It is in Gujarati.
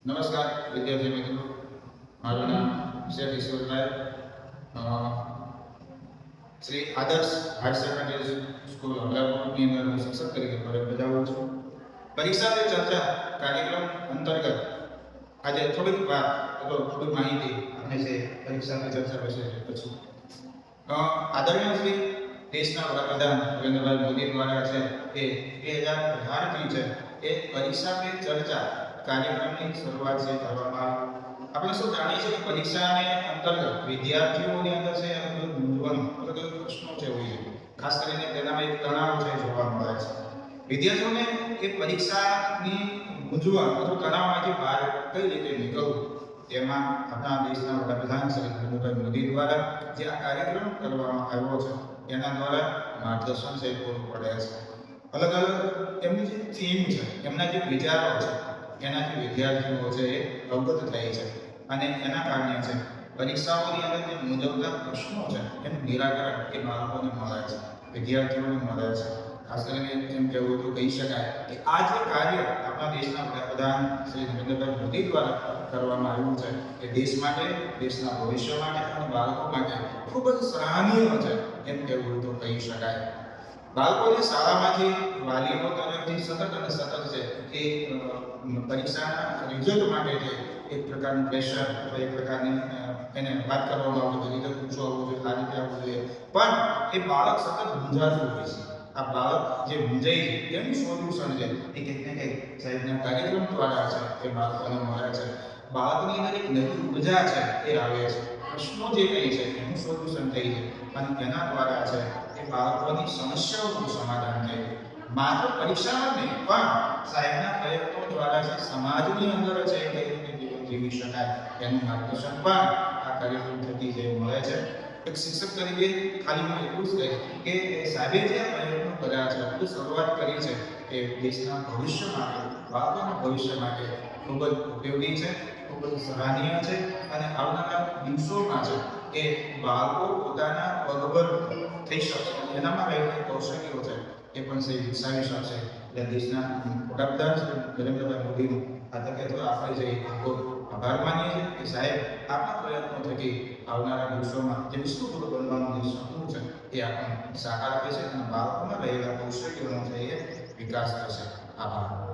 નમસ્કાર વિદ્યાર્થી મિત્રો, મારું નામ શેઠ ઈશ્વરભાઈ, શ્રી આદર્શ હાયર સેકન્ડરી સ્કૂલ અમરાપુરની અંદર હું શિક્ષક તરીકે ફરજ બજાવું છું. પરીક્ષા પે ચર્ચા કાર્યક્રમ અંતર્ગત આજે થોડીક વાત થોડીક માહિતી આપણે છે પરીક્ષા પે ચર્ચા વિશે પૂછું. આદરણીય શ્રી દેશના વડાપ્રધાન નરેન્દ્રભાઈ મોદી દ્વારા છે એ 2018થી છે એ પરીક્ષા પે ચર્ચા કાર્યક્રમની શરૂઆત છે કરવામાં આવી. આપણે શું જાણીએ છીએ કે પરીક્ષાને અંતર્ગત વિદ્યાર્થીઓની અંદર છે મૂંઝવણ અલગ અલગ પ્રશ્નો છે હોય છે. ખાસ કરીને તેનામાં એક તણાવ છે જોવા મળે છે. વિદ્યાર્થીઓને એ પરીક્ષાની મૂંઝવણ અથવા તણાવમાંથી બહાર કઈ રીતે નીકળવું, તેમાં આપણા દેશના વડાપ્રધાન શ્રી નરેન્દ્રભાઈ મોદી દ્વારા જે આ કાર્યક્રમ કરવામાં આવ્યો છે એના દ્વારા માર્ગદર્શન છે પૂરું પડે છે. અલગ અલગ એમની જે થીમ છે, એમના જે વિચારો છે, એનાથી વિદ્યાર્થીઓ છે એ અવગત થાય છે અને એના કારણે છે પરીક્ષાઓની અંદર જે મૂંઝવતા પ્રશ્નો છે એનું નિરાકરણ એ બાળકોને મળે છે, વિદ્યાર્થીઓને મળે છે. ખાસ કરીને એમ કહેવું તો કહી શકાય કે આ જે કાર્ય આપણા દેશના વડાપ્રધાન શ્રી નરેન્દ્રભાઈ મોદી દ્વારા કરવામાં આવ્યું છે એ દેશ માટે, દેશના ભવિષ્ય માટે અને બાળકો માટે ખૂબ જ સરાહનીય છે એમ કહેવું તો કહી શકાય. બાળકોને શાળામાંથી વાલીઓ તરફથી સતત અને સતત છે એ પરીક્ષાના રિઝલ્ટ માટે છે એક પ્રકારનું પ્રેશર અથવા એક પ્રકારની એને વાત કરવામાં આવતી હોય, રીતે પૂછો આવવું જોઈએ, આ રીતે આવવું જોઈએ, પણ એ બાળક સતત મૂંઝાતું હોય છે. આ બાળક જે મૂંઝાય છે એનું સોલ્યુશન છે એ કંઈક ને કંઈક સાહેબના કાર્યક્રમ દ્વારા છે એ બાળકોને મળે છે. બાળકની અંદર એક નવી ઉર્જા છે એ આવે છે, પ્રશ્નો જે કંઈ છે એનું સોલ્યુશન થઈ છે અને એના દ્વારા છે એ બાળકોની સમસ્યાઓનું સમાધાન થાય છે. માત્ર પરીક્ષામાં નહીં પણ સાહેબના પ્રયત્નો દ્વારા છે સમાજની અંદર છે કઈ રીતે જીવન જીવી શકાય એનું માર્ગદર્શન પણ આ કાર્યક્રમ થકી જે મળે છે. એક શિક્ષક તરીકે ખાલી હું એટલું જ કહીશ કે સાહેબે જે પ્રયત્નો કર્યા છે, જે શરૂઆત કરી છે એ દેશના ભવિષ્ય માટે, બાળકોના ભવિષ્ય માટે ખૂબ જ ઉપયોગી છે, ખૂબ જ સરાહનીય છે અને આવનારા દિવસોમાં છે કે બાળકો પોતાના પગભર થઈ શકશે અને એનામાં રહેલી કૌશલ્યો છે એ પણ છે વિકસાવી શકશે. એટલે દેશના વડાપ્રધાન શ્રી નરેન્દ્રભાઈ મોદીનું આ તકે તો આપણે જે ખૂબ આભાર માનીએ છીએ કે સાહેબ આપના પ્રયત્નો થકી આવનારા દિવસોમાં જે વિશ્વગુરુ બનવાનું જે સપનું છે એ આપણને સાકાર થશે અને બાળકોમાં રહેલા કૌશલ્યોનો છે એ વિકાસ થશે. આભાર.